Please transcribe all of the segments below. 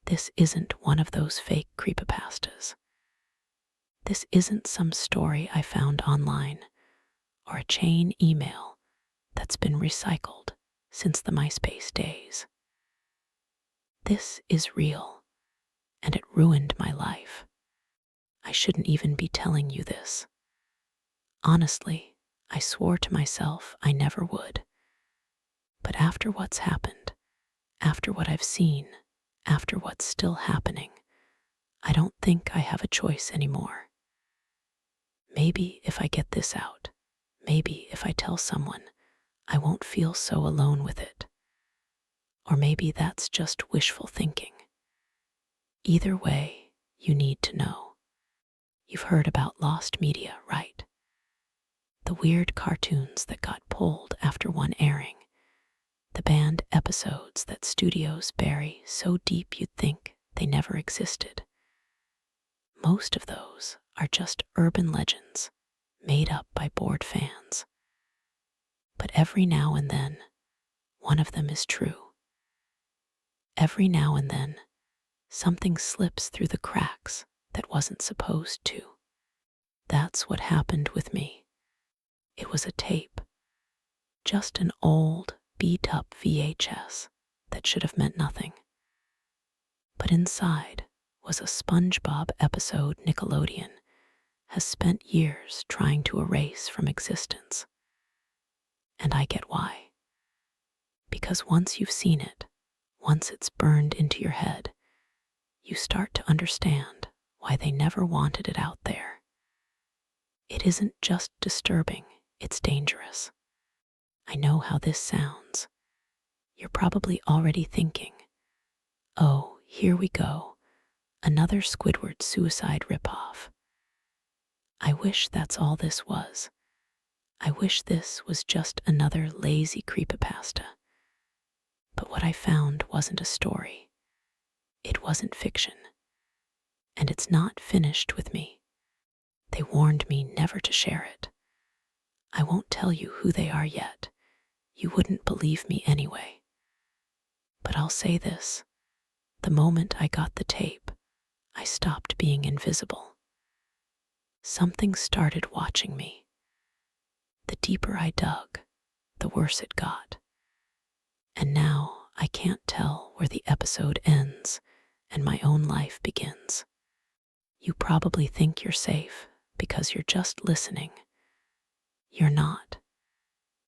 This isn't one of those fake creepypastas. This isn't some story I found online or a chain email that's been recycled since the MySpace days. This is real, and it ruined my life. I shouldn't even be telling you this. Honestly, I swore to myself I never would. But after what's happened, after what I've seen, after what's still happening, I don't think I have a choice anymore. Maybe if I get this out, maybe if I tell someone, I won't feel so alone with it. Or maybe that's just wishful thinking. Either way, you need to know. You've heard about lost media, right? The weird cartoons that got pulled after one airing. The banned episodes that studios bury so deep you'd think they never existed. Most of those are just urban legends made up by bored fans. But every now and then, one of them is true. Every now and then, something slips through the cracks that wasn't supposed to. That's what happened with me. It was a tape, just an old, beat-up VHS that should have meant nothing. But inside was a SpongeBob episode Nickelodeon has spent years trying to erase from existence. And I get why. Because once you've seen it, once it's burned into your head, you start to understand why they never wanted it out there. It isn't just disturbing, it's dangerous. I know how this sounds. You're probably already thinking, oh, here we go, another Squidward suicide ripoff. I wish that's all this was. I wish this was just another lazy creepypasta. But what I found wasn't a story. It wasn't fiction. And it's not finished with me. They warned me never to share it. I won't tell you who they are yet. You wouldn't believe me anyway. But I'll say this. The moment I got the tape, I stopped being invisible. Something started watching me. The deeper I dug, the worse it got. And now I can't tell where the episode ends and my own life begins. You probably think you're safe because you're just listening. You're not.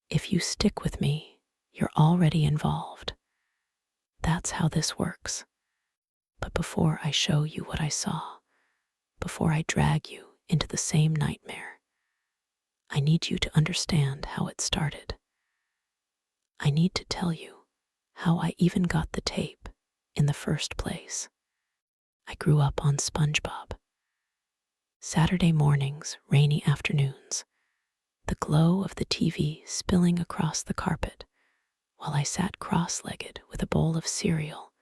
If you stick with me, you're already involved. That's how this works. But before I show you what I saw, before I drag you into the same nightmare, I need you to understand how it started. I need to tell you how I even got the tape in the first place. I grew up on SpongeBob. Saturday mornings, rainy afternoons, the glow of the TV spilling across the carpet while I sat cross-legged with a bowl of cereal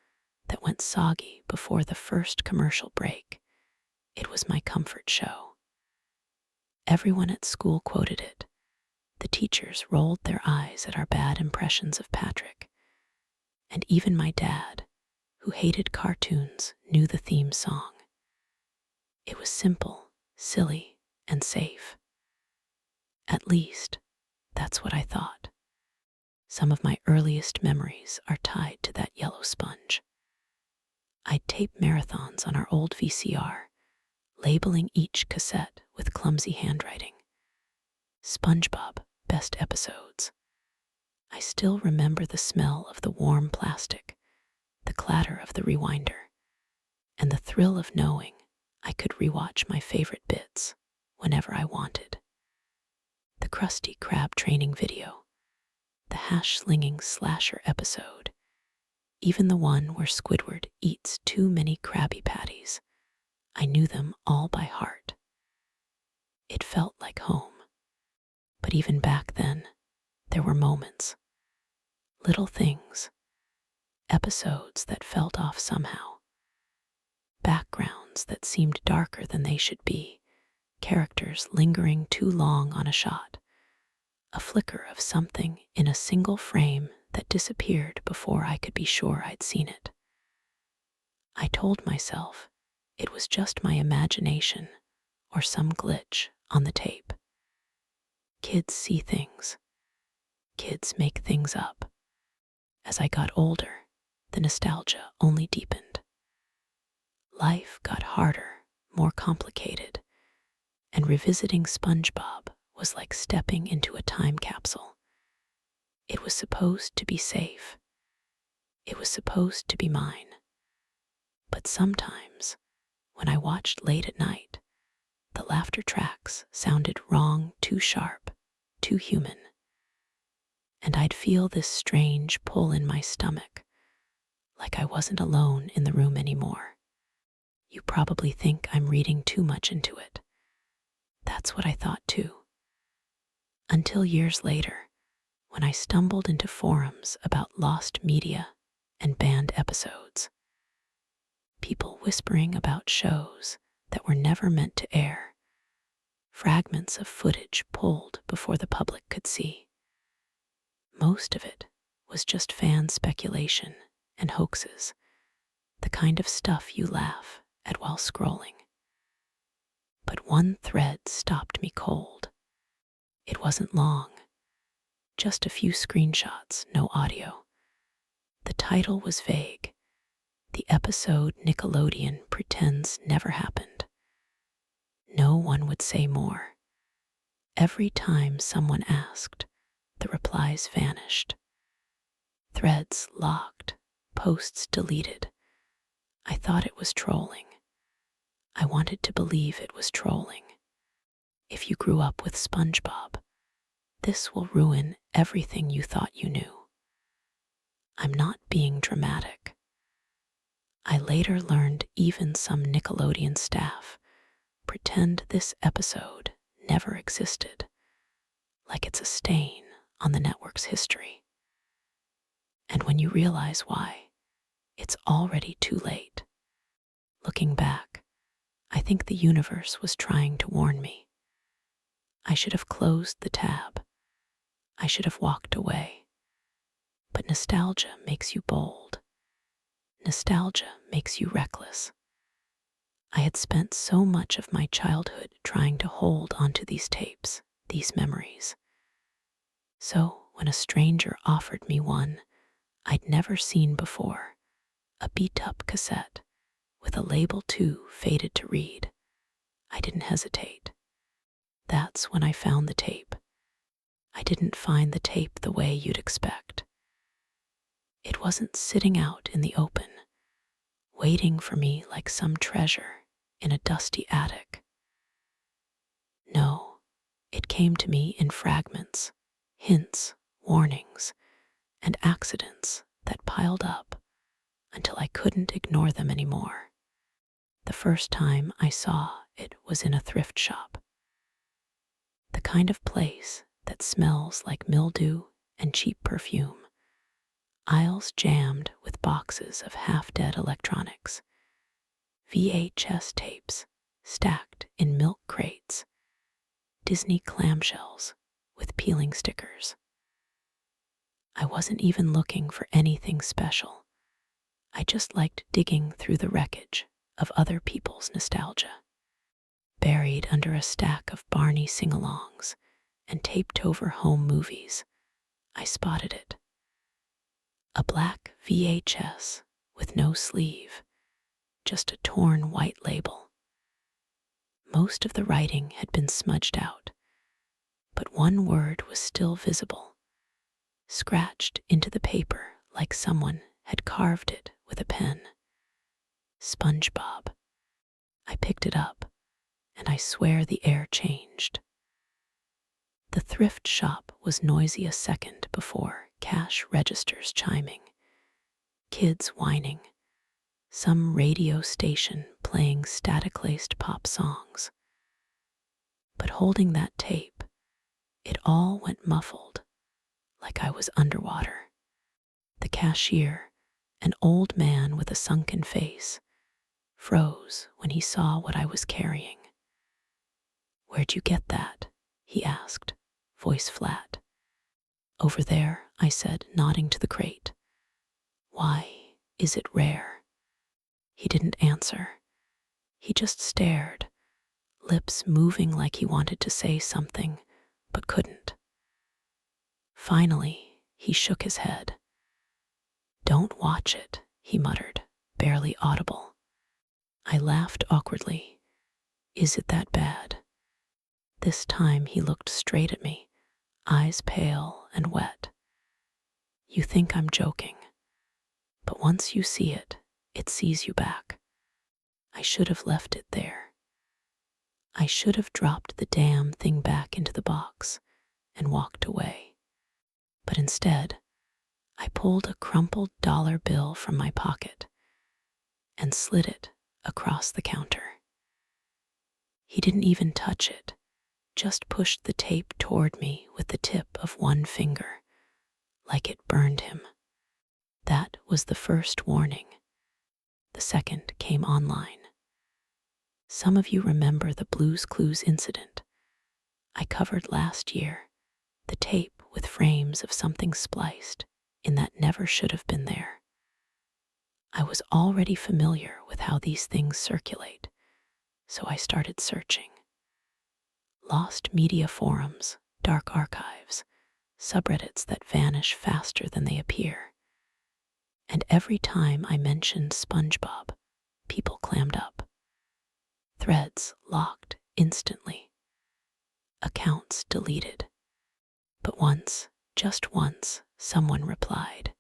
that went soggy before the first commercial break. It was my comfort show. Everyone at school quoted it. The teachers rolled their eyes at our bad impressions of Patrick. And even my dad, who hated cartoons, knew the theme song. It was simple, silly, and safe. At least, that's what I thought. Some of my earliest memories are tied to that yellow sponge. I'd tape marathons on our old VCR, labeling each cassette with clumsy handwriting. SpongeBob, best episodes. I still remember the smell of the warm plastic, the clatter of the rewinder, and the thrill of knowing I could rewatch my favorite bits whenever I wanted. The Krusty Krab training video, the hash-slinging slasher episode, even the one where Squidward eats too many Krabby Patties. I knew them all by heart. It felt like home. But even back then, there were moments, little things, episodes that felt off somehow, backgrounds that seemed darker than they should be, characters lingering too long on a shot, a flicker of something in a single frame that disappeared before I could be sure I'd seen it. I told myself it was just my imagination or some glitch on the tape. Kids see things. Kids make things up. As I got older, the nostalgia only deepened. Life got harder, more complicated, and revisiting SpongeBob was like stepping into a time capsule. It was supposed to be safe. It was supposed to be mine. But sometimes, when I watched late at night, the laughter tracks sounded wrong, too sharp, too human. And I'd feel this strange pull in my stomach, like I wasn't alone in the room anymore. You probably think I'm reading too much into it. That's what I thought too. Until years later, when I stumbled into forums about lost media and banned episodes. People whispering about shows that were never meant to air, fragments of footage pulled before the public could see. Most of it was just fan speculation and hoaxes, the kind of stuff you laugh at while scrolling. But one thread stopped me cold. It wasn't long, just a few screenshots, no audio. The title was vague. The episode Nickelodeon pretends never happened. No one would say more. Every time someone asked, the replies vanished. Threads locked, posts deleted. I thought it was trolling. I wanted to believe it was trolling. If you grew up with SpongeBob, this will ruin everything you thought you knew. I'm not being dramatic. I later learned even some Nickelodeon staff pretend this episode never existed, like it's a stain on the network's history. And when you realize why, it's already too late. Looking back, I think the universe was trying to warn me. I should have closed the tab. I should have walked away. But nostalgia makes you bold. Nostalgia makes you reckless. I had spent so much of my childhood trying to hold onto these tapes, these memories. So when a stranger offered me one I'd never seen before, a beat-up cassette with a label too faded to read, I didn't hesitate. That's when I found the tape. I didn't find the tape the way you'd expect. It wasn't sitting out in the open, waiting for me like some treasure in a dusty attic. No, it came to me in fragments, hints, warnings, and accidents that piled up until I couldn't ignore them anymore. The first time I saw it was in a thrift shop. The kind of place that smells like mildew and cheap perfume. Aisles jammed with boxes of half-dead electronics. VHS tapes stacked in milk crates. Disney clamshells with peeling stickers. I wasn't even looking for anything special. I just liked digging through the wreckage of other people's nostalgia. Buried under a stack of Barney sing-alongs and taped over home movies, I spotted it. A black VHS with no sleeve, just a torn white label. Most of the writing had been smudged out, but one word was still visible, scratched into the paper like someone had carved it with a pen. SpongeBob. I picked it up, and I swear the air changed. The thrift shop was noisy a second before cash registers chiming, kids whining, some radio station playing static-laced pop songs. But holding that tape, it all went muffled, like I was underwater. The cashier, an old man with a sunken face, froze when he saw what I was carrying. "Where'd you get that?" he asked, voice flat. "Over there," I said, nodding to the crate. "Why, is it rare?" He didn't answer. He just stared, lips moving like he wanted to say something, but couldn't. Finally, he shook his head. "Don't watch it," he muttered, barely audible. I laughed awkwardly. "Is it that bad?" This time he looked straight at me, eyes pale and wet. "You think I'm joking, but once you see it, it sees you back. I should have left it there. I should have dropped the damn thing back into the box and walked away. But instead, I pulled a crumpled dollar bill from my pocket and slid it across the counter. He didn't even touch it, just pushed the tape toward me with the tip of one finger, like it burned him. That was the first warning. The second came online. Some of you remember the Blue's Clues incident I covered last year, the tape with frames of something spliced in that never should have been there. I was already familiar with how these things circulate, so I started searching. Lost media forums, dark archives, subreddits that vanish faster than they appear. And every time I mentioned SpongeBob, people clammed up. Threads locked instantly. Accounts deleted. But once, just once, someone replied.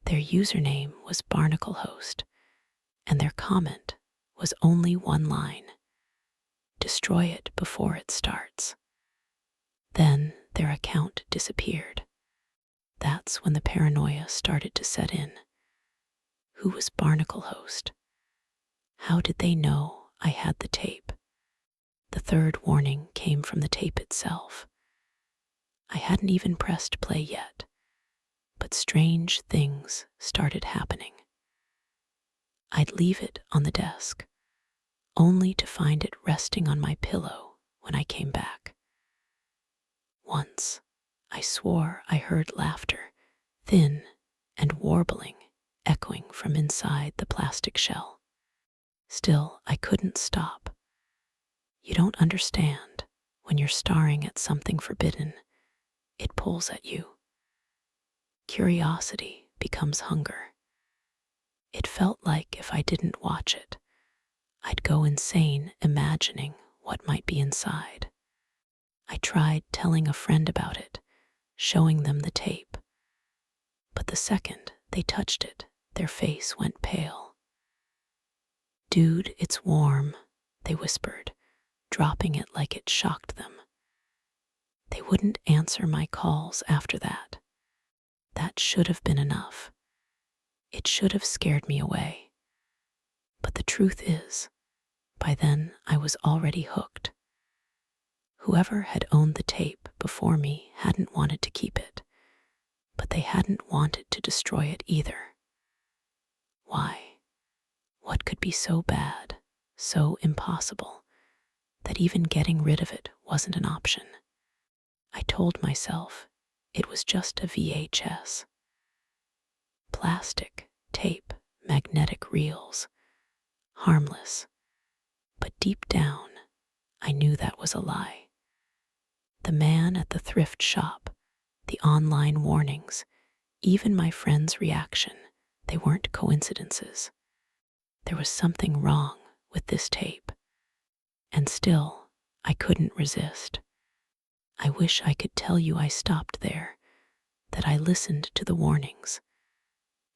Their username was BarnacleHost, and their comment was only one line: "Destroy it before it starts." Then their account disappeared. That's when the paranoia started to set in. Who was BarnacleHost? How did they know I had the tape? The third warning came from the tape itself. I hadn't even pressed play yet, but strange things started happening. I'd leave it on the desk, only to find it resting on my pillow when I came back. Once, I swore I heard laughter, thin and warbling, echoing from inside the plastic shell. Still, I couldn't stop. You don't understand. When you're staring at something forbidden, it pulls at you. Curiosity becomes hunger. It felt like if I didn't watch it, I'd go insane imagining what might be inside. I tried telling a friend about it, showing them the tape. But the second they touched it, their face went pale. "Dude, it's warm," they whispered, dropping it like it shocked them. They wouldn't answer my calls after that. That should have been enough. It should have scared me away. But the truth is, by then I was already hooked. Whoever had owned the tape before me hadn't wanted to keep it, but they hadn't wanted to destroy it either. Why? What could be so bad, so impossible, that even getting rid of it wasn't an option? I told myself it was just a VHS. Plastic, tape, magnetic reels. Harmless. But deep down, I knew that was a lie. The man at the thrift shop, the online warnings, even my friend's reaction, they weren't coincidences. There was something wrong with this tape. And still, I couldn't resist. I wish I could tell you I stopped there, that I listened to the warnings,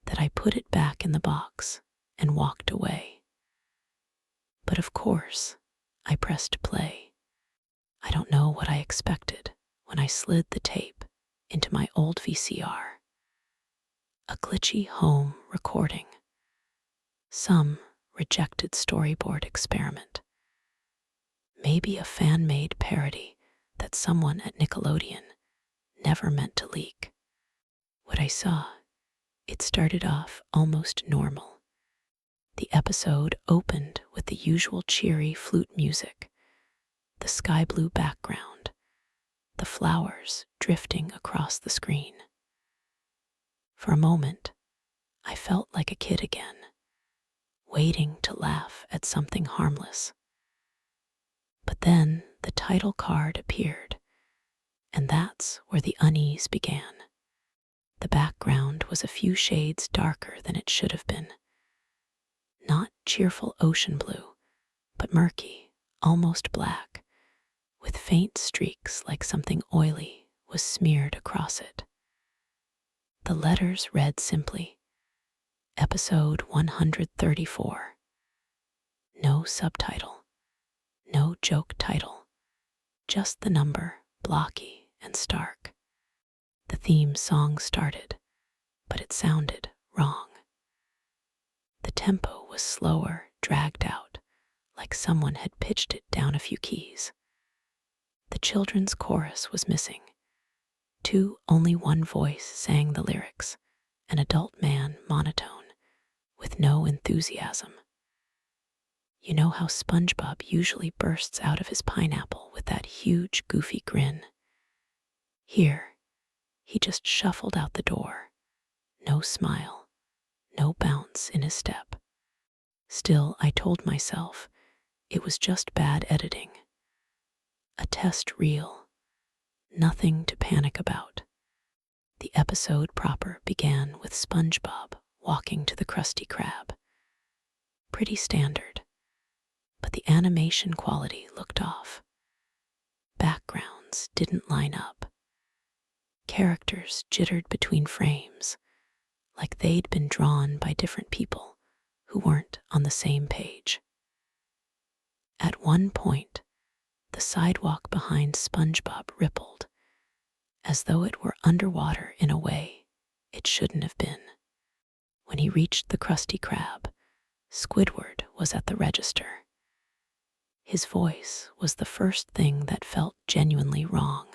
that I put it back in the box and walked away. But of course, I pressed play. I don't know what I expected when I slid the tape into my old VCR. A glitchy home recording. Some rejected storyboard experiment. Maybe a fan-made parody that someone at Nickelodeon never meant to leak. What I saw, it started off almost normal. The episode opened with the usual cheery flute music, the sky blue background, the flowers drifting across the screen. For a moment, I felt like a kid again. waiting to laugh at something harmless. But then the title card appeared, and that's where the unease began. The background was a few shades darker than it should have been. Not cheerful ocean blue, but murky, almost black, with faint streaks like something oily was smeared across it. The letters read simply, Episode 134. No subtitle, no joke title, just the number, blocky and stark. The theme song started, but it sounded wrong. The tempo was slower, dragged out, like someone had pitched it down a few keys. The children's chorus was missing. Only one voice sang the lyrics, an adult man monotone, with no enthusiasm. You know how SpongeBob usually bursts out of his pineapple with that huge, goofy grin? Here, he just shuffled out the door. No smile, no bounce in his step. Still, I told myself it was just bad editing. A test reel, nothing to panic about. The episode proper began with SpongeBob walking to the Krusty Krab. Pretty standard, but the animation quality looked off. Backgrounds didn't line up. Characters jittered between frames, like they'd been drawn by different people who weren't on the same page. At one point, the sidewalk behind SpongeBob rippled, as though it were underwater in a way it shouldn't have been. When he reached the Krusty Krab, Squidward was at the register. His voice was the first thing that felt genuinely wrong.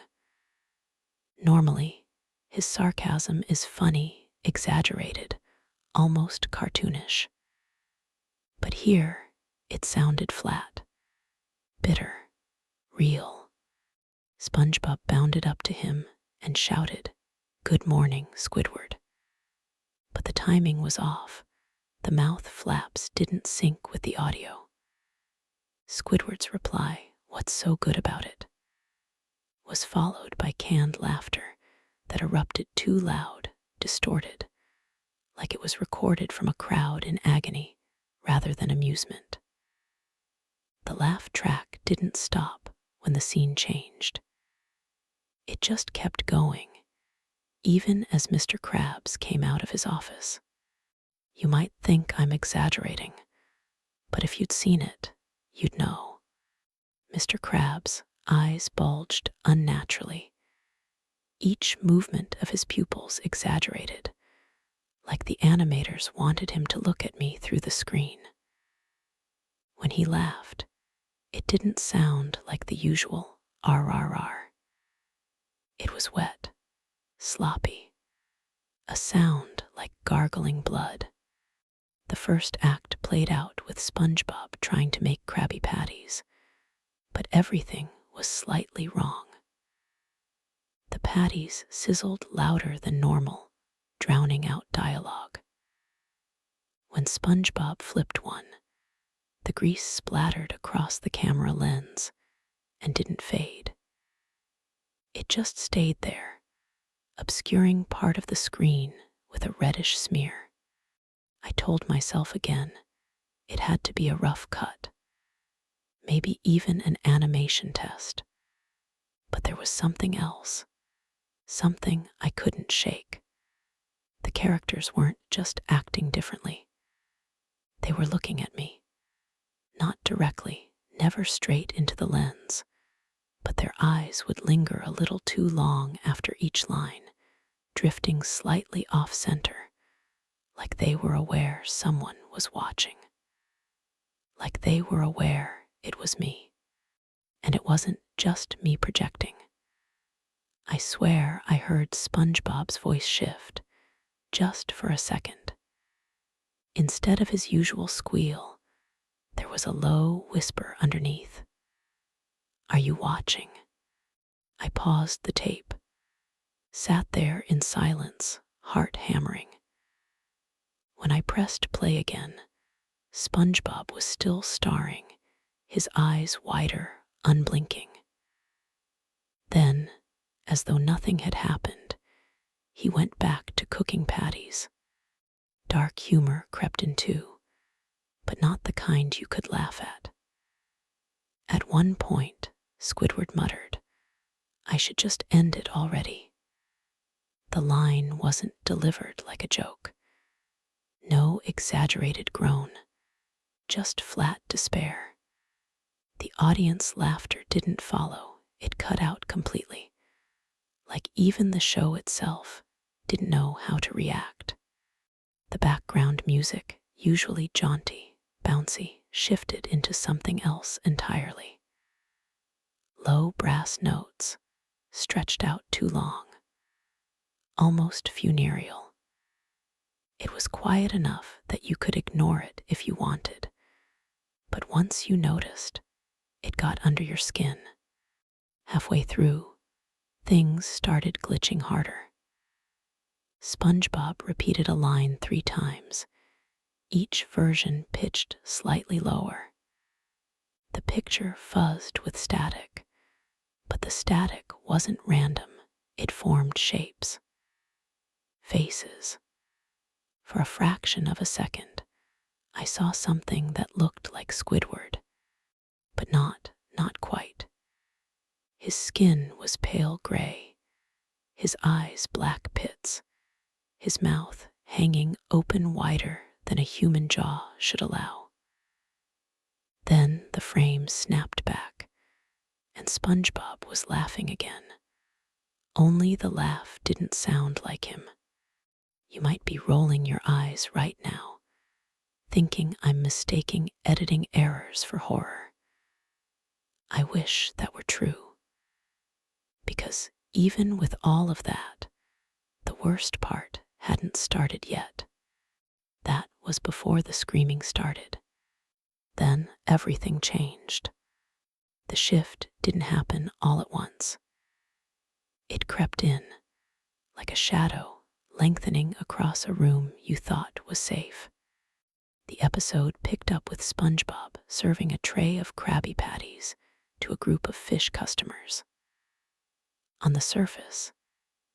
Normally, his sarcasm is funny, exaggerated, almost cartoonish. But here, it sounded flat, bitter, real. SpongeBob bounded up to him and shouted, "Good morning, Squidward." But the timing was off. The mouth flaps didn't sync with the audio. Squidward's reply, "What's so good about it?" was followed by canned laughter that erupted too loud, distorted, like it was recorded from a crowd in agony rather than amusement. The laugh track didn't stop when the scene changed. It just kept going, even as Mr. Krabs came out of his office. You might think I'm exaggerating, but if you'd seen it, you'd know. Mr. Krabs' eyes bulged unnaturally. Each movement of his pupils exaggerated, like the animators wanted him to look at me through the screen. When he laughed, it didn't sound like the usual RRR. It was wet, sloppy, a sound like gargling blood. The first act played out with SpongeBob trying to make Krabby Patties, but everything was slightly wrong. The patties sizzled louder than normal, drowning out dialogue. When SpongeBob flipped one, the grease splattered across the camera lens and didn't fade. It just stayed there, obscuring part of the screen with a reddish smear. I told myself again, it had to be a rough cut, maybe even an animation test. But there was something else, something I couldn't shake. The characters weren't just acting differently. They were looking at me, not directly, never straight into the lens, but their eyes would linger a little too long after each line, drifting slightly off-center, like they were aware someone was watching. Like they were aware it was me. And it wasn't just me projecting. I swear I heard SpongeBob's voice shift, just for a second. Instead of his usual squeal, there was a low whisper underneath. "Are you watching?" I paused the tape, sat there in silence, heart hammering. When I pressed play again, SpongeBob was still staring, his eyes wider, unblinking. Then, as though nothing had happened, he went back to cooking patties. Dark humor crept in too, but not the kind you could laugh at. At one point, Squidward muttered, "I should just end it already." The line wasn't delivered like a joke. No exaggerated groan, just flat despair. The audience laughter didn't follow, it cut out completely. Like even the show itself didn't know how to react. The background music, usually jaunty, bouncy, shifted into something else entirely. Low brass notes, stretched out too long, almost funereal. It was quiet enough that you could ignore it if you wanted, but once you noticed, it got under your skin. Halfway through, things started glitching harder. SpongeBob repeated a line 3 times, each version pitched slightly lower. The picture fuzzed with static, but the static wasn't random, it formed shapes. Faces. For a fraction of a second, I saw something that looked like Squidward, but not quite. His skin was pale gray, his eyes black pits, his mouth hanging open wider than a human jaw should allow. Then the frame snapped back, and SpongeBob was laughing again. Only the laugh didn't sound like him. You might be rolling your eyes right now, thinking I'm mistaking editing errors for horror. I wish that were true. Because even with all of that, the worst part hadn't started yet. That was before the screaming started. Then everything changed. The shift didn't happen all at once. It crept in, like a shadow lengthening across a room you thought was safe. The episode picked up with SpongeBob serving a tray of Krabby Patties to a group of fish customers. On the surface,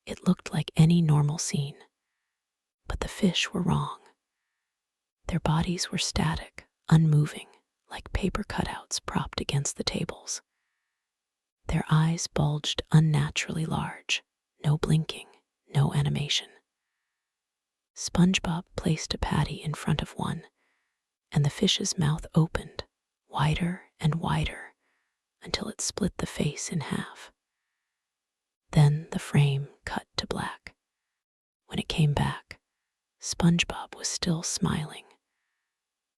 it looked like any normal scene, but the fish were wrong. Their bodies were static, unmoving, like paper cutouts propped against the tables. Their eyes bulged unnaturally large, no blinking, no animation. SpongeBob placed a patty in front of one, and the fish's mouth opened, wider and wider, until it split the face in half. Then the frame cut to black. When it came back, SpongeBob was still smiling.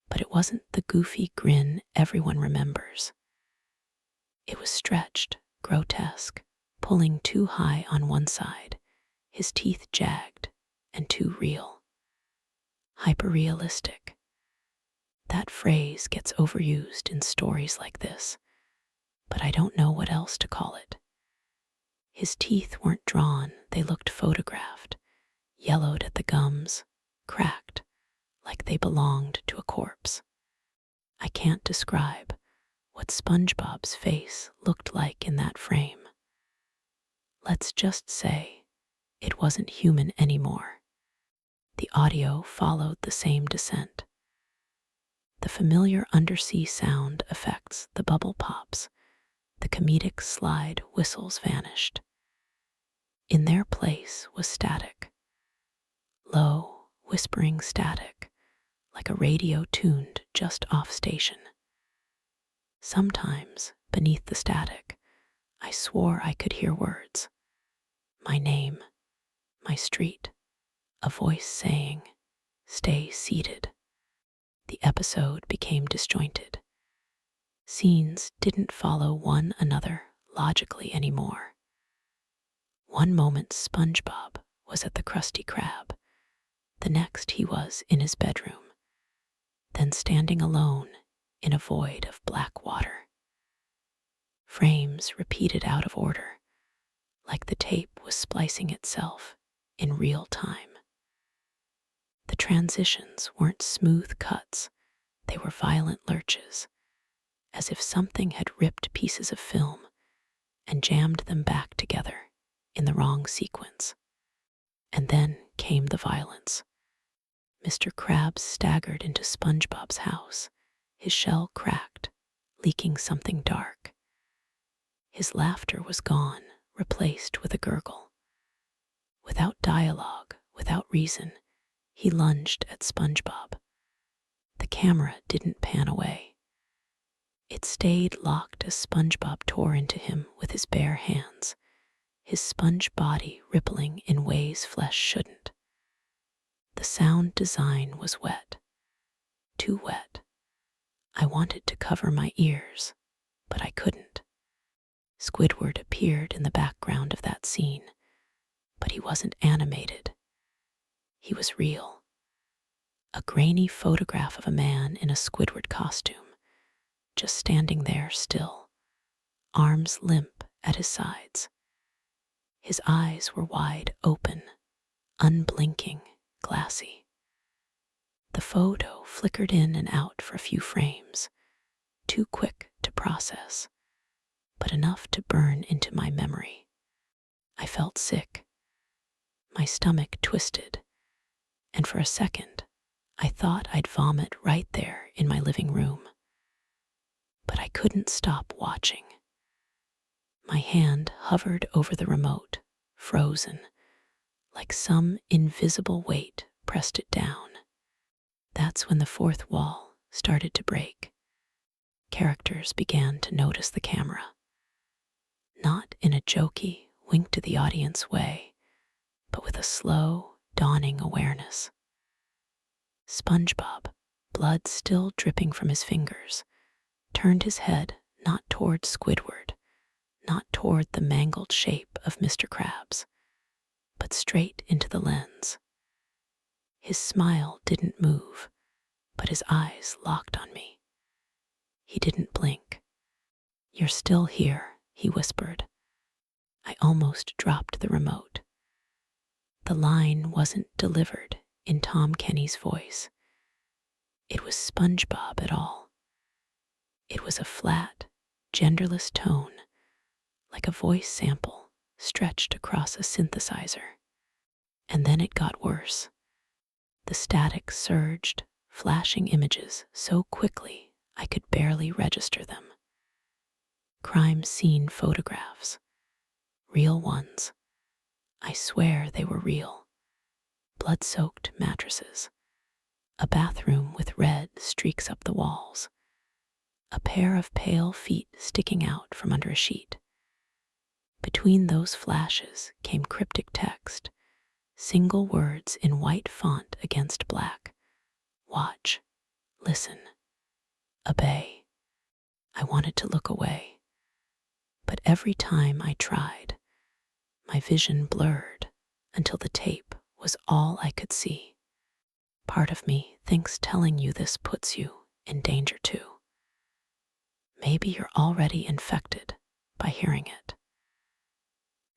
But it wasn't the goofy grin everyone remembers. It was stretched, grotesque, pulling too high on one side, his teeth jagged, and too real. Hyperrealistic. That phrase gets overused in stories like this, but I don't know what else to call it. His teeth weren't drawn, they looked photographed, yellowed at the gums, cracked, like they belonged to a corpse. I can't describe what SpongeBob's face looked like in that frame. Let's just say it wasn't human anymore. The audio followed the same descent. The familiar undersea sound effects, the bubble pops, the comedic slide whistles vanished. In their place was static. Low, whispering static, like a radio tuned just off station. Sometimes, beneath the static, I swore I could hear words. My name, my street, a voice saying, "Stay seated." The episode became disjointed. Scenes didn't follow one another logically anymore. One moment SpongeBob was at the Krusty Krab. The next he was in his bedroom, then standing alone in a void of black water. Frames repeated out of order, like the tape was splicing itself in real time. The transitions weren't smooth cuts, They were violent lurches, as if something had ripped pieces of film and jammed them back together in the wrong sequence. And then came the violence. Mr. Krabs staggered into SpongeBob's house, his shell cracked, leaking something dark. His laughter was gone, replaced with a gurgle. Without dialogue, without reason, he lunged at SpongeBob. The camera didn't pan away. It stayed locked as SpongeBob tore into him with his bare hands, his sponge body rippling in ways flesh shouldn't. The sound design was wet, too wet. I wanted to cover my ears, but I couldn't. Squidward appeared in the background of that scene, but he wasn't animated. He was real. A grainy photograph of a man in a Squidward costume, just standing there still, arms limp at his sides. His eyes were wide open, unblinking, glassy. The photo flickered in and out for a few frames, too quick to process, but enough to burn into my memory. I felt sick. My stomach twisted, and for a second, I thought I'd vomit right there in my living room. But I couldn't stop watching. My hand hovered over the remote, frozen, like some invisible weight pressed it down. That's when the fourth wall started to break. Characters began to notice the camera. Not in a jokey, wink to the audience way, but with a slow, dawning awareness. SpongeBob, blood still dripping from his fingers, turned his head not toward Squidward, not toward the mangled shape of Mr. Krabs, but straight into the lens. His smile didn't move, but his eyes locked on me. He didn't blink. "You're still here," he whispered. I almost dropped the remote. The line wasn't delivered in Tom Kenny's voice. It was SpongeBob at all. It was a flat, genderless tone, like a voice sample stretched across a synthesizer. And then it got worse. The static surged, flashing images so quickly I could barely register them. Crime scene photographs. Real ones. I swear they were real. Blood-soaked mattresses. A bathroom with red streaks up the walls. A pair of pale feet sticking out from under a sheet. Between those flashes came cryptic text, single words in white font against black. Watch, listen, obey. I wanted to look away, but every time I tried, my vision blurred until the tape was all I could see. Part of me thinks telling you this puts you in danger too. Maybe you're already infected by hearing it.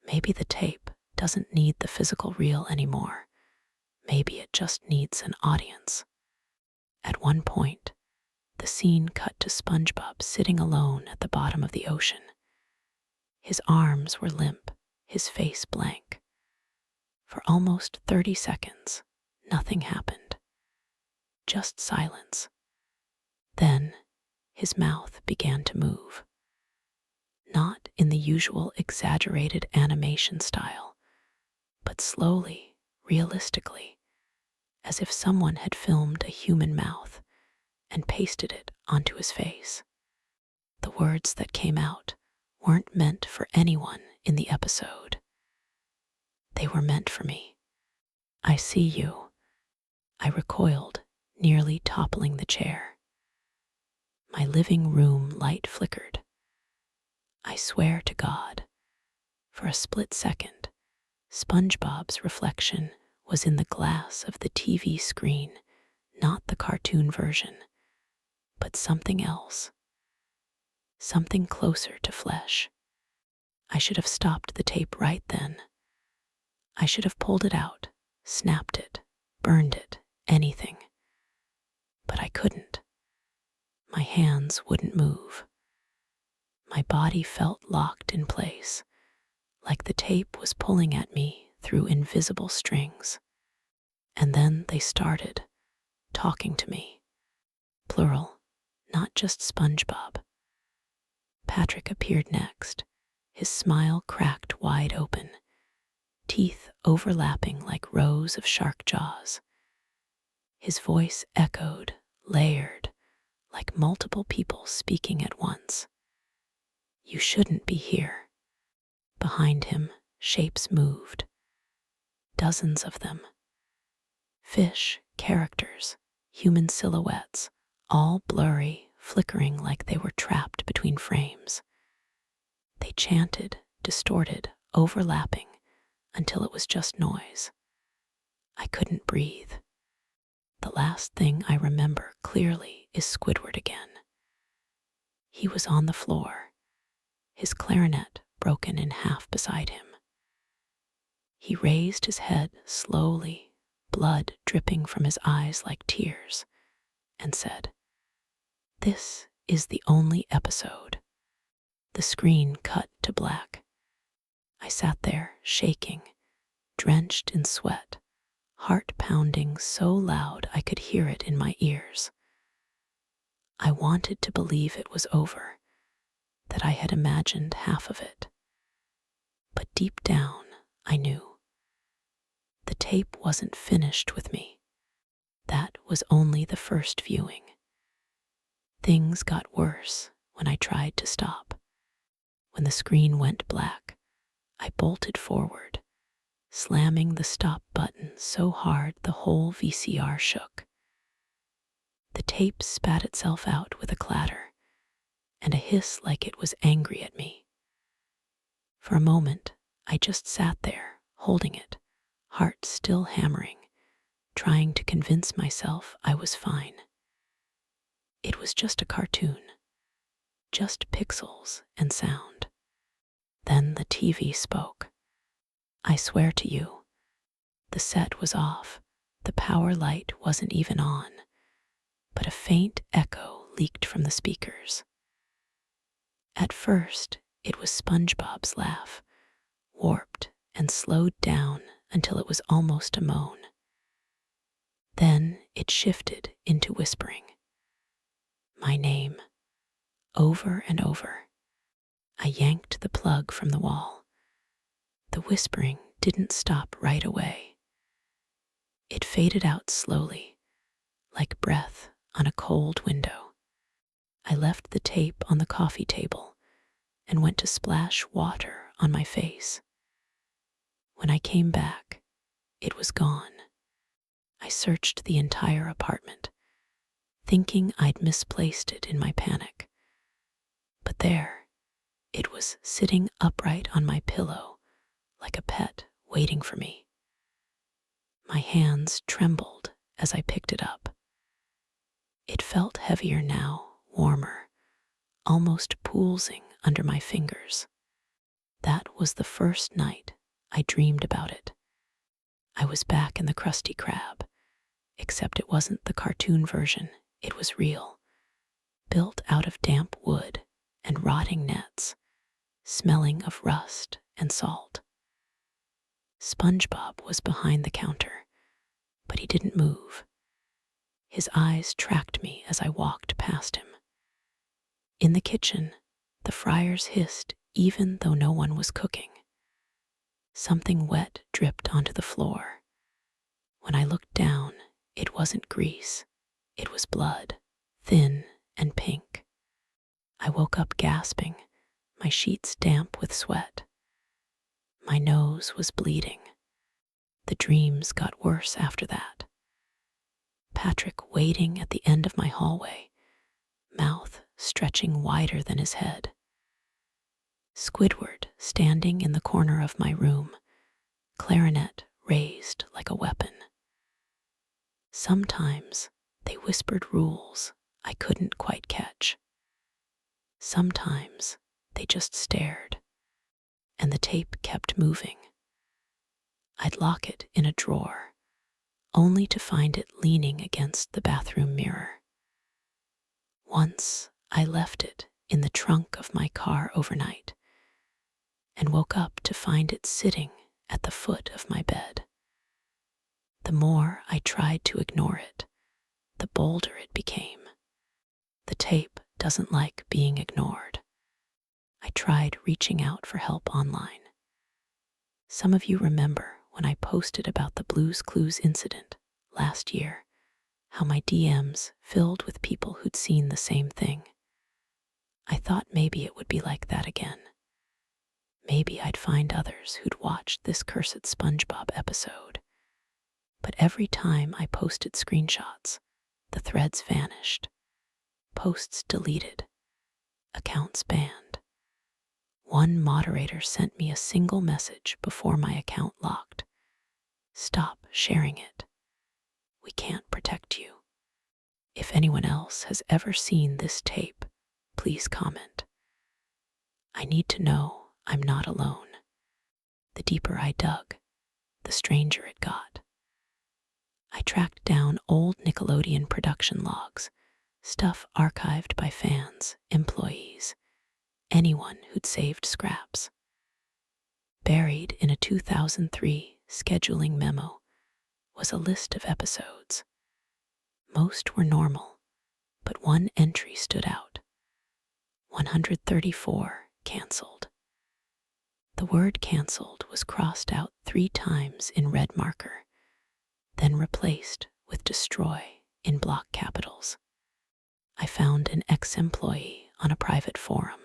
Maybe the tape doesn't need the physical reel anymore. Maybe it just needs an audience. At one point, the scene cut to SpongeBob sitting alone at the bottom of the ocean. His arms were limp, his face blank. For almost 30 seconds, nothing happened. Just silence. Then, his mouth began to move. Not in the usual exaggerated animation style, but slowly, realistically, as if someone had filmed a human mouth and pasted it onto his face. The words that came out weren't meant for anyone in the episode. They were meant for me. "I see you." I recoiled, nearly toppling the chair. My living room light flickered. I swear to God, for a split second, SpongeBob's reflection was in the glass of the TV screen, not the cartoon version, but something else. Something closer to flesh. I should have stopped the tape right then. I should have pulled it out, snapped it, burned it, anything. But I couldn't. My hands wouldn't move. My body felt locked in place, like the tape was pulling at me through invisible strings. And then they started talking to me. Plural, not just SpongeBob. Patrick appeared next, his smile cracked wide open, teeth overlapping like rows of shark jaws. His voice echoed, layered, like multiple people speaking at once. You shouldn't be here. Behind him, shapes moved. Dozens of them. Fish, characters, human silhouettes, all blurry, flickering like they were trapped between frames. They chanted, distorted, overlapping, until it was just noise. I couldn't breathe. The last thing I remember clearly is Squidward again. He was on the floor, his clarinet broken in half beside him. He raised his head slowly, blood dripping from his eyes like tears, and said, "This is the only episode." The screen cut to black. I sat there, shaking, drenched in sweat, heart pounding so loud I could hear it in my ears. I wanted to believe it was over, that I had imagined half of it. But deep down, I knew. The tape wasn't finished with me. That was only the first viewing. Things got worse when I tried to stop. When the screen went black, I bolted forward, slamming the stop button so hard the whole VCR shook. The tape spat itself out with a clatter, and a hiss like it was angry at me. For a moment, I just sat there, holding it, heart still hammering, trying to convince myself I was fine. It was just a cartoon, just pixels and sound. Then the TV spoke. I swear to you, the set was off, the power light wasn't even on, but a faint echo leaked from the speakers. At first, it was SpongeBob's laugh, warped and slowed down until it was almost a moan. Then it shifted into whispering. My name, over and over. I yanked the plug from the wall. The whispering didn't stop right away. It faded out slowly, like breath on a cold window. I left the tape on the coffee table and went to splash water on my face. When I came back, it was gone. I searched the entire apartment, thinking I'd misplaced it in my panic. But there, it was sitting upright on my pillow, like a pet waiting for me. My hands trembled as I picked it up. It felt heavier now, warmer, almost pulsing under my fingers. That was the first night I dreamed about it. I was back in the Krusty Krab, except it wasn't the cartoon version, it was real, built out of damp wood and rotting nets, smelling of rust and salt. SpongeBob was behind the counter, but he didn't move. His eyes tracked me as I walked past him. In the kitchen, the fryers hissed even though no one was cooking. Something wet dripped onto the floor. When I looked down, it wasn't grease. It was blood, thin and pink. I woke up gasping, my sheets damp with sweat. My nose was bleeding. The dreams got worse after that. Patrick waiting at the end of my hallway, mouth stretching wider than his head. Squidward standing in the corner of my room, clarinet raised like a weapon. Sometimes they whispered rules I couldn't quite catch. Sometimes they just stared, and the tape kept moving. I'd lock it in a drawer, only to find it leaning against the bathroom mirror. Once I left it in the trunk of my car overnight and woke up to find it sitting at the foot of my bed. The more I tried to ignore it, the bolder it became. The tape doesn't like being ignored. I tried reaching out for help online. Some of you remember when I posted about the Blue's Clues incident last year, how my DMs filled with people who'd seen the same thing. I thought maybe it would be like that again. Maybe I'd find others who'd watched this cursed SpongeBob episode. But every time I posted screenshots, the threads vanished, posts deleted, accounts banned. One moderator sent me a single message before my account locked. Stop sharing it. We can't protect you. If anyone else has ever seen this tape, please comment. I need to know I'm not alone. The deeper I dug, the stranger it got. I tracked down old Nickelodeon production logs, stuff archived by fans, employees, anyone who'd saved scraps. Buried in a 2003 scheduling memo was a list of episodes. Most were normal, but one entry stood out. 134 canceled. The word canceled was crossed out 3 times in red marker, then replaced with destroy in block capitals. I found an ex-employee on a private forum.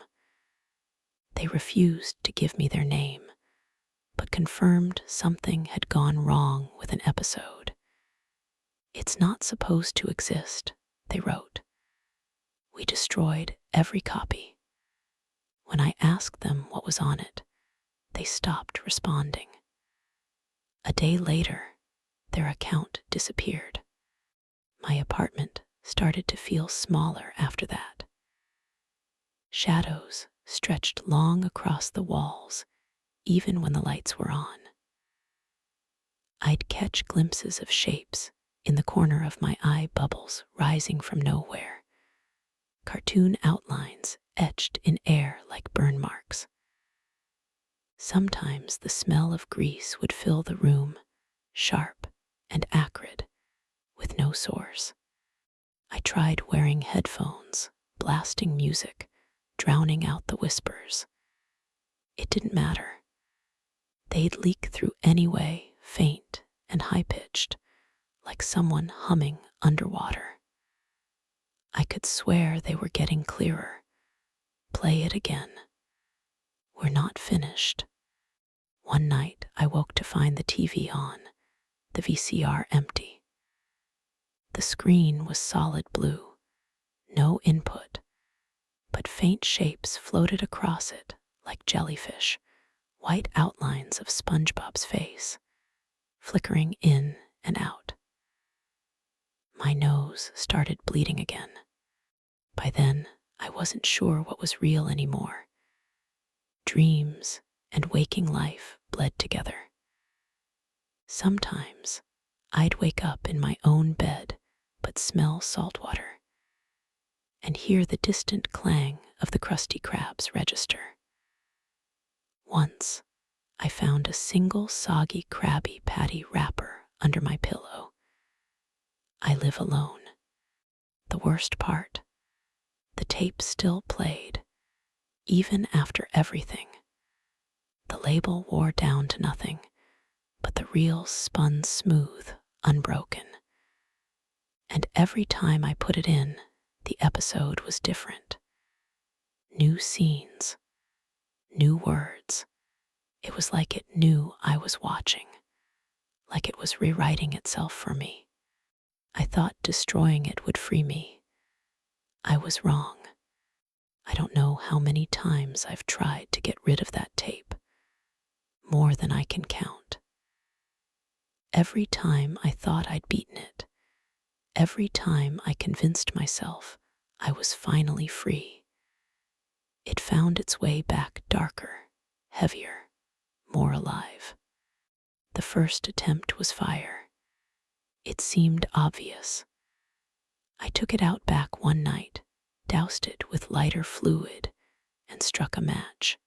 They refused to give me their name, but confirmed something had gone wrong with an episode. It's not supposed to exist, they wrote. We destroyed every copy. When I asked them what was on it, they stopped responding. A day later, their account disappeared. My apartment started to feel smaller after that. Shadows stretched long across the walls, even when the lights were on. I'd catch glimpses of shapes in the corner of my eye bubbles rising from nowhere, cartoon outlines etched in air like burn marks. Sometimes the smell of grease would fill the room, sharp and acrid, with no source. I tried wearing headphones, blasting music, drowning out the whispers. It didn't matter. They'd leak through anyway, faint and high-pitched, like someone humming underwater. I could swear they were getting clearer. Play it again. We're not finished. One night I woke to find the TV on, the VCR empty. The screen was solid blue, no input, but faint shapes floated across it like jellyfish, white outlines of SpongeBob's face, flickering in and out. My nose started bleeding again. By then, I wasn't sure what was real anymore. Dreams and waking life bled together. Sometimes, I'd wake up in my own bed but smell salt water and hear the distant clang of the Krusty Krab's register. Once, I found a single soggy Krabby Patty wrapper under my pillow. I live alone. The worst part, the tape still played, even after everything. The label wore down to nothing, but the reels spun smooth, unbroken. And every time I put it in, the episode was different. New scenes, new words. It was like it knew I was watching, like it was rewriting itself for me. I thought destroying it would free me. I was wrong. I don't know how many times I've tried to get rid of that tape. More than I can count. Every time I thought I'd beaten it, every time I convinced myself I was finally free, it found its way back darker, heavier, more alive. The first attempt was fire. It seemed obvious. I took it out back one night, doused it with lighter fluid, and struck a match.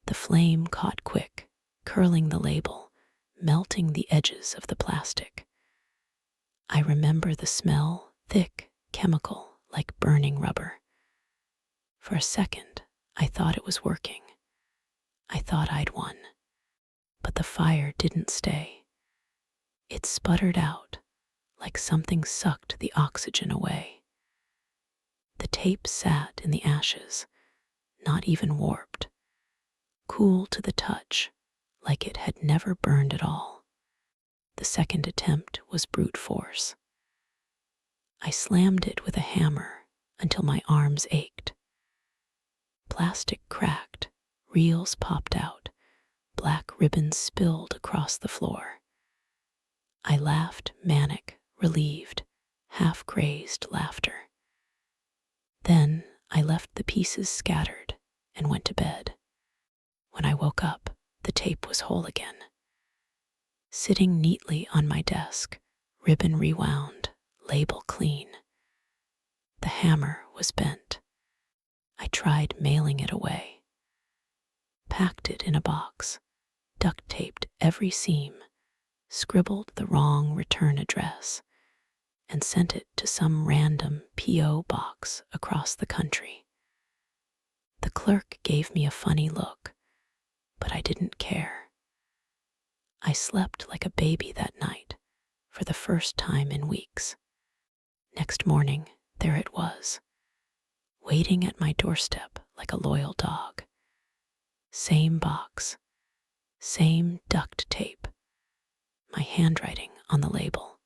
The flame caught quick, curling the label, melting the edges of the plastic. I remember the smell, thick, chemical, like burning rubber. For a second, I thought it was working. I thought I'd won. But the fire didn't stay. It sputtered out, like something sucked the oxygen away. The tape sat in the ashes, not even warped, cool to the touch, like it had never burned at all. The second attempt was brute force. I slammed it with a hammer until my arms ached. Plastic cracked, reels popped out, black ribbons spilled across the floor. I laughed, manic, relieved, half-crazed laughter. Then I left the pieces scattered and went to bed. When I woke up, the tape was whole again. Sitting neatly on my desk, ribbon rewound, label clean. The hammer was bent. I tried mailing it away. Packed it in a box, duct taped every seam, scribbled the wrong return address, and sent it to some random P.O. box across the country. The clerk gave me a funny look, but I didn't care. I slept like a baby that night, for the first time in weeks. Next morning, there it was, waiting at my doorstep like a loyal dog. Same box, same duct tape, my handwriting on the label.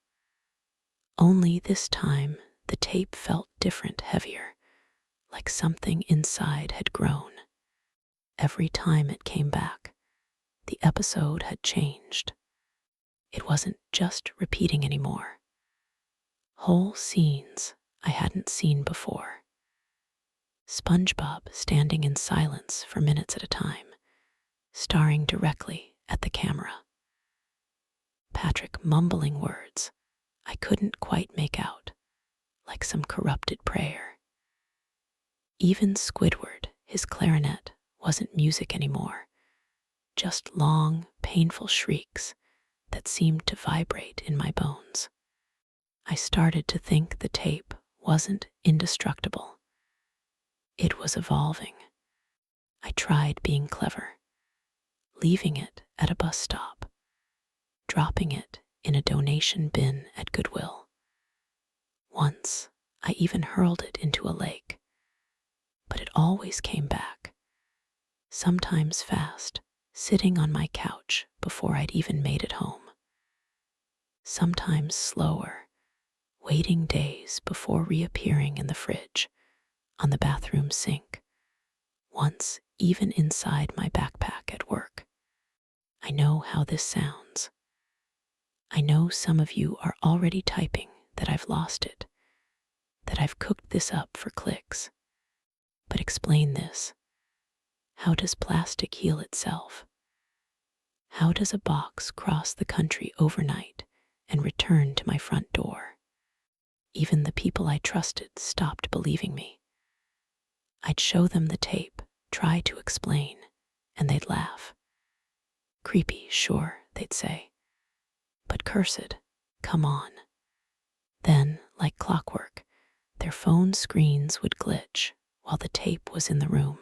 Only this time, the tape felt different, heavier, like something inside had grown. Every time it came back, the episode had changed. It wasn't just repeating anymore. Whole scenes I hadn't seen before. SpongeBob standing in silence for minutes at a time, staring directly at the camera. Patrick mumbling words I couldn't quite make out, like some corrupted prayer. Even Squidward, his clarinet, wasn't music anymore, just long, painful shrieks that seemed to vibrate in my bones. I started to think the tape wasn't indestructible. It was evolving. I tried being clever, leaving it at a bus stop, dropping it in a donation bin at Goodwill. Once, I even hurled it into a lake, but it always came back, sometimes fast, sitting on my couch before I'd even made it home. Sometimes slower, waiting days before reappearing in the fridge, on the bathroom sink, once even inside my backpack at work. I know how this sounds. I know some of you are already typing that I've lost it, that I've cooked this up for clicks. But explain this. How does plastic heal itself? How does a box cross the country overnight and return to my front door? Even the people I trusted stopped believing me. I'd show them the tape, try to explain, and they'd laugh. Creepy, sure, they'd say. But cursed, come on. Then, like clockwork, their phone screens would glitch while the tape was in the room.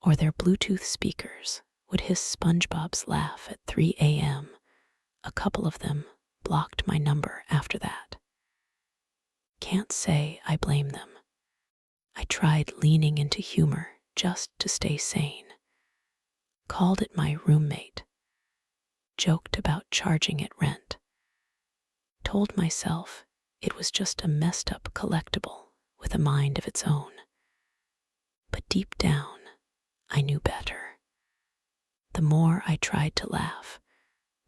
Or their Bluetooth speakers would hiss SpongeBob's laugh at 3 a.m. A couple of them blocked my number after that. Can't say I blame them. I tried leaning into humor just to stay sane. Called it my roommate. Joked about charging it rent. Told myself it was just a messed up collectible with a mind of its own. But deep down, I knew better. The more I tried to laugh,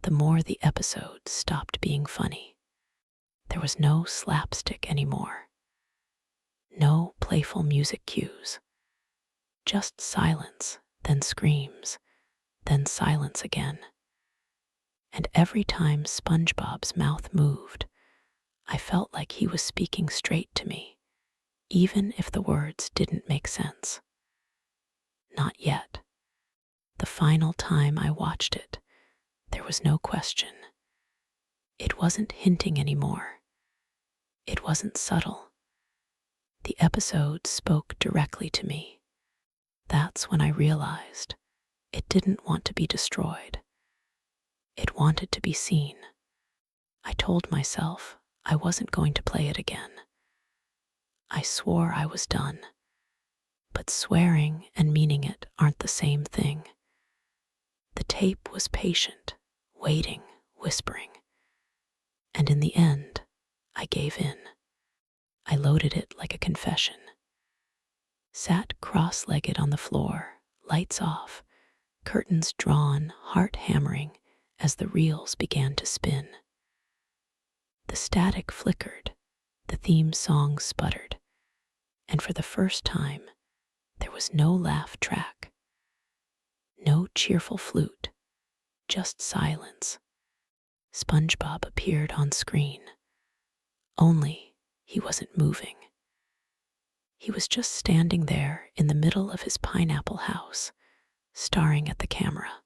the more the episode stopped being funny. There was no slapstick anymore. No playful music cues. Just silence, then screams, then silence again. And every time SpongeBob's mouth moved, I felt like he was speaking straight to me, even if the words didn't make sense. Not yet. The final time I watched it, there was no question. It wasn't hinting anymore. It wasn't subtle. The episode spoke directly to me. That's when I realized it didn't want to be destroyed. It wanted to be seen. I told myself I wasn't going to play it again. I swore I was done. But swearing and meaning it aren't the same thing. The tape was patient, waiting, whispering. And in the end, I gave in. I loaded it like a confession. Sat cross-legged on the floor, lights off, curtains drawn, heart hammering as the reels began to spin. The static flickered, the theme song sputtered, and for the first time, there was no laugh track, no cheerful flute, just silence. SpongeBob appeared on screen. Only he wasn't moving. He was just standing there in the middle of his pineapple house, staring at the camera,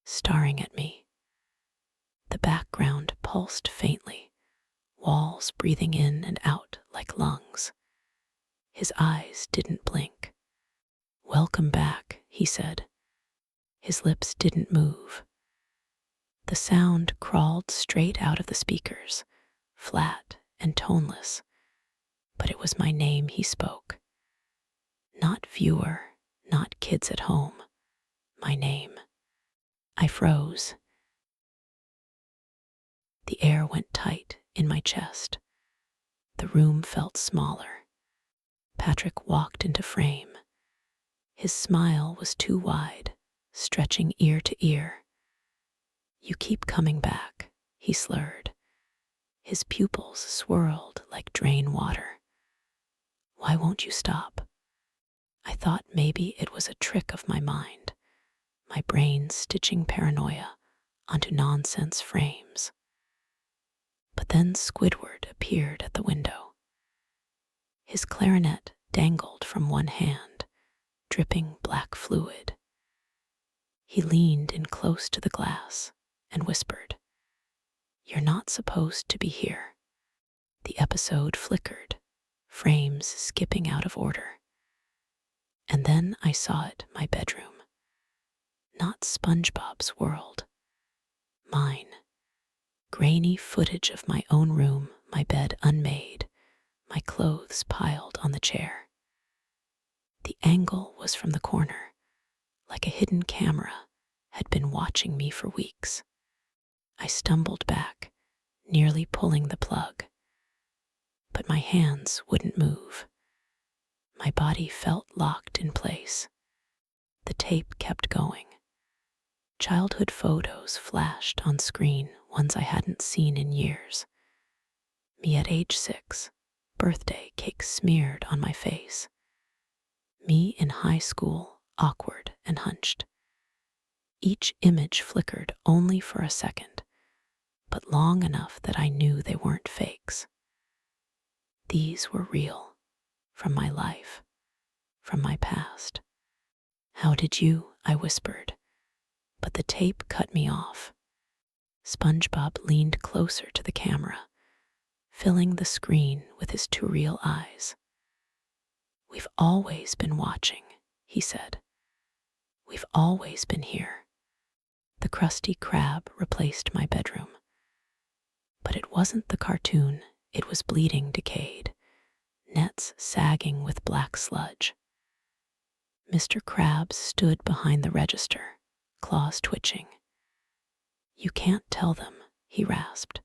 staring at me. The background pulsed faintly, walls breathing in and out like lungs. His eyes didn't blink. "Welcome back," he said. His lips didn't move. The sound crawled straight out of the speakers, flat and toneless, but it was my name he spoke. Not viewer, not kids at home. My name. I froze. The air went tight in my chest. The room felt smaller. Patrick walked into frame. His smile was too wide, stretching ear to ear. "You keep coming back," he slurred. His pupils swirled like drain water. "Why won't you stop?" I thought maybe it was a trick of my mind, my brain stitching paranoia onto nonsense frames. But then Squidward appeared at the window. His clarinet dangled from one hand, dripping black fluid. He leaned in close to the glass and whispered, "You're not supposed to be here." The episode flickered, frames skipping out of order. And then I saw it, my bedroom. Not SpongeBob's world. Mine. Grainy footage of my own room, my bed unmade, my clothes piled on the chair. The angle was from the corner, like a hidden camera had been watching me for weeks. I stumbled back, nearly pulling the plug. But my hands wouldn't move. My body felt locked in place. The tape kept going. Childhood photos flashed on screen, ones I hadn't seen in years. Me at age 6, birthday cake smeared on my face. Me in high school, awkward and hunched. Each image flickered only for a second, but long enough that I knew they weren't fakes. These were real, from my life, from my past. "How did you?" I whispered, but the tape cut me off. SpongeBob leaned closer to the camera, filling the screen with his two real eyes. "We've always been watching," he said. "We've always been here." The Krusty Krab replaced my bedroom. But it wasn't the cartoon, it was bleeding decayed, nets sagging with black sludge. Mr. Krabs stood behind the register, claws twitching. "You can't tell them," he rasped.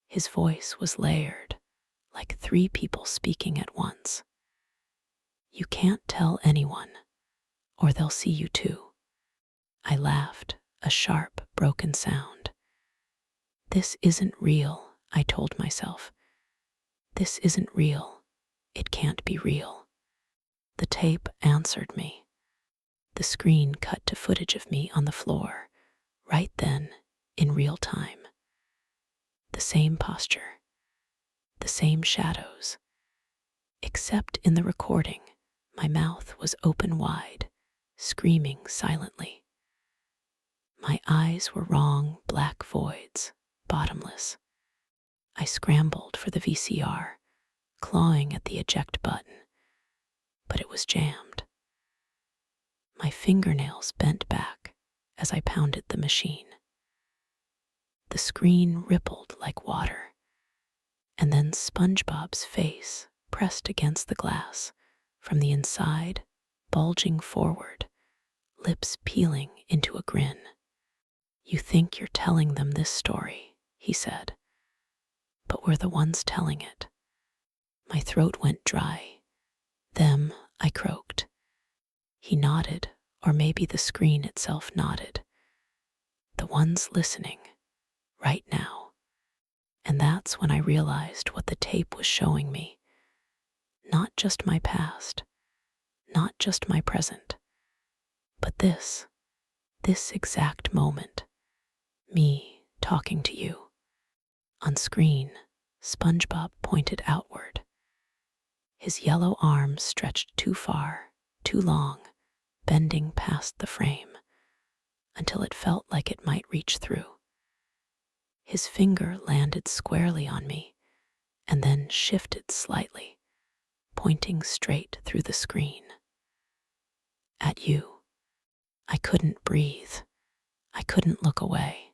His voice was layered, like 3 people speaking at once. "You can't tell anyone, or they'll see you too." I laughed, a sharp, broken sound. "This isn't real," I told myself. "This isn't real. It can't be real." The tape answered me. The screen cut to footage of me on the floor, right then, in real time. The same posture, the same shadows, Except in the recording, my mouth was open wide, screaming silently. My eyes were wrong, black voids, bottomless. I scrambled for the VCR, clawing at the eject button, but it was jammed. My fingernails bent back as I pounded the machine. The screen rippled like water, and then SpongeBob's face pressed against the glass, from the inside, bulging forward, lips peeling into a grin. "You think you're telling them this story," he said, "but we're the ones telling it." My throat went dry. "Them," I croaked. He nodded, or maybe the screen itself nodded. "The ones listening, right now." And that's when I realized what the tape was showing me. Not just my past, not just my present, but this exact moment. Me talking to you. On screen, SpongeBob pointed outward. His yellow arms stretched too far, too long, bending past the frame, until it felt like it might reach through. His finger landed squarely on me, and then shifted slightly, pointing straight through the screen. At you. I couldn't breathe. I couldn't look away.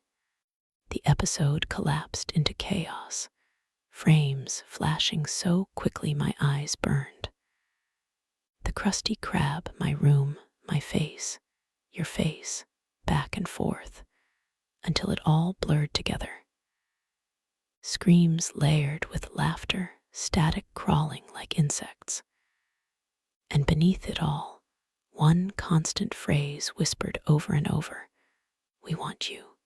The episode collapsed into chaos, frames flashing so quickly my eyes burned. The Krusty Krab, my room, my face, your face, back and forth, until it all blurred together. Screams layered with laughter, static crawling like insects. And beneath it all, one constant phrase whispered over and over: "We want you.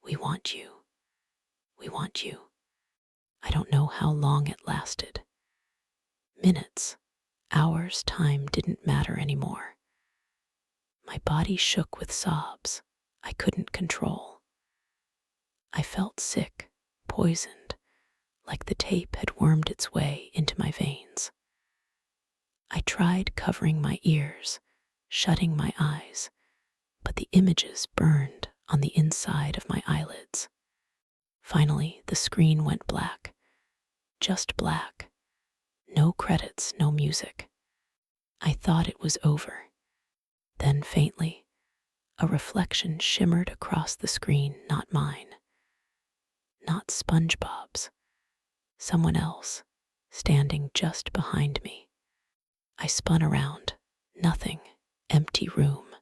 We want you. We want you." I don't know how long it lasted. Minutes, hours, time didn't matter anymore. My body shook with sobs I couldn't control. I felt sick, poisoned, like the tape had wormed its way into my veins. I tried covering my ears, shutting my eyes, but the images burned on the inside of my eyelids. Finally, the screen went black. Just black. No credits, no music. I thought it was over. Then faintly, a reflection shimmered across the screen, not mine. Not SpongeBob's. Someone else, standing just behind me. I spun around. Nothing. Empty room.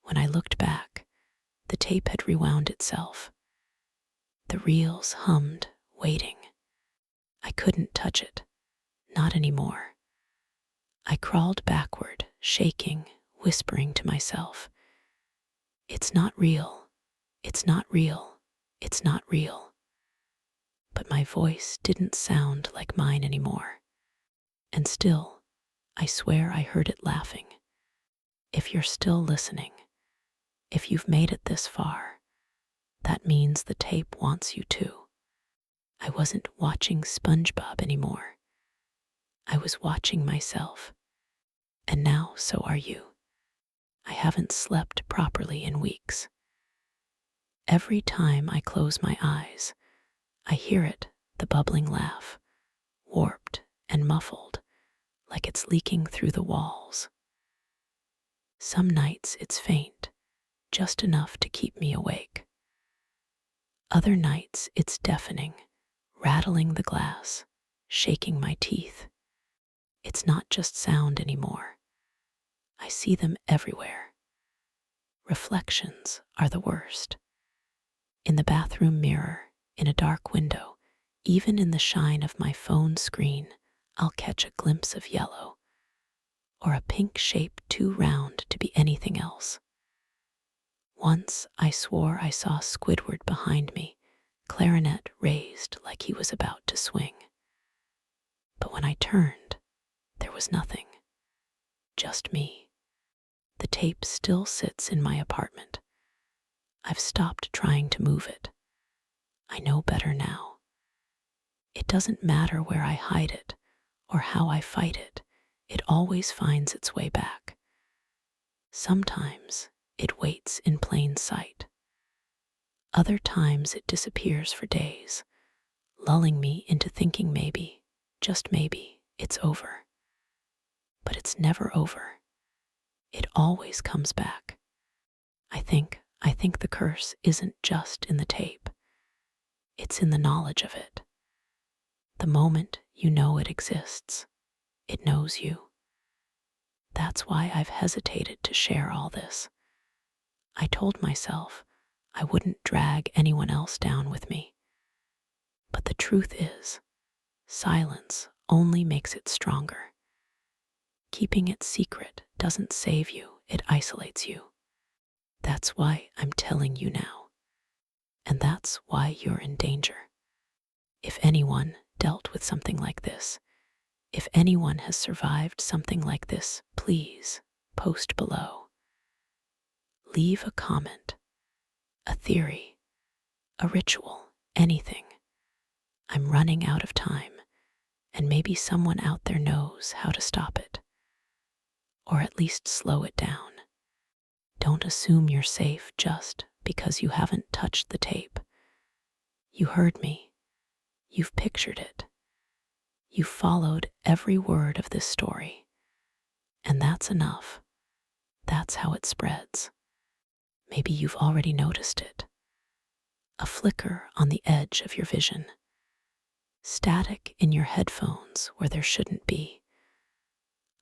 When I looked back, the tape had rewound itself. The reels hummed, waiting. I couldn't touch it. Not anymore. I crawled backward, shaking, whispering to myself, "It's not real. It's not real. It's not real." But my voice didn't sound like mine anymore. And still, I swear I heard it laughing. If you're still listening, if you've made it this far, that means the tape wants you too. I wasn't watching SpongeBob anymore. I was watching myself. And now so are you. I haven't slept properly in weeks. Every time I close my eyes, I hear it, the bubbling laugh, warped and muffled, like it's leaking through the walls. Some nights it's faint, just enough to keep me awake. Other nights it's deafening, rattling the glass, shaking my teeth. It's not just sound anymore. I see them everywhere. Reflections are the worst. In the bathroom mirror, in a dark window, even in the shine of my phone screen, I'll catch a glimpse of yellow, or a pink shape too round to be anything else. Once I swore I saw Squidward behind me, clarinet raised like he was about to swing. But when I turned, there was nothing. Just me. The tape still sits in my apartment. I've stopped trying to move it. I know better now. It doesn't matter where I hide it or how I fight it, it always finds its way back. Sometimes it waits in plain sight. Other times it disappears for days, lulling me into thinking maybe, just maybe, it's over. But it's never over. It always comes back. I think the curse isn't just in the tape. It's in the knowledge of it. The moment you know it exists, it knows you. That's why I've hesitated to share all this. I told myself I wouldn't drag anyone else down with me. But the truth is, silence only makes it stronger. Keeping it secret doesn't save you, it isolates you. That's why I'm telling you now. And that's why you're in danger. If anyone dealt with something like this, if anyone has survived something like this, please post below. Leave a comment, a theory, a ritual, anything. I'm running out of time, and maybe someone out there knows how to stop it, or at least slow it down. Don't assume you're safe just because you haven't touched the tape. You heard me. You've pictured it. You've followed every word of this story. And that's enough. That's how it spreads. Maybe you've already noticed it. A flicker on the edge of your vision. Static in your headphones where there shouldn't be.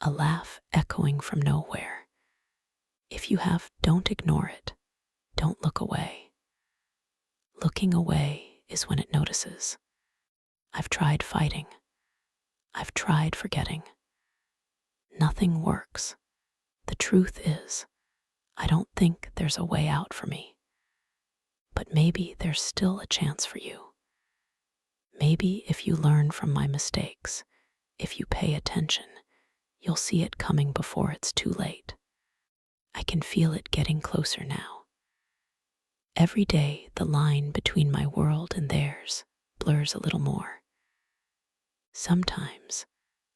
A laugh echoing from nowhere. If you have, don't ignore it. Don't look away. Looking away is when it notices. I've tried fighting. I've tried forgetting. Nothing works. The truth is, I don't think there's a way out for me. But maybe there's still a chance for you. Maybe if you learn from my mistakes, if you pay attention, you'll see it coming before it's too late. I can feel it getting closer now. Every day, the line between my world and theirs blurs a little more. Sometimes,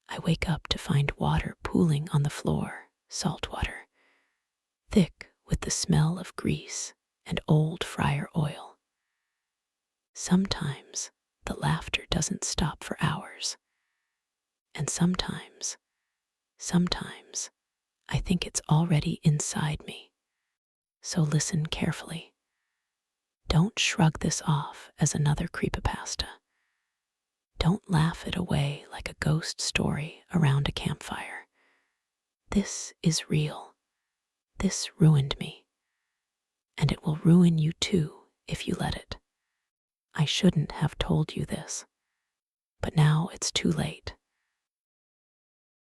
I wake up to find water pooling on the floor, salt water, thick with the smell of grease and old fryer oil. Sometimes, the laughter doesn't stop for hours. And sometimes, I think it's already inside me. So listen carefully. Don't shrug this off as another creepypasta. Don't laugh it away like a ghost story around a campfire. This is real. This ruined me. And it will ruin you too if you let it. I shouldn't have told you this. But now it's too late.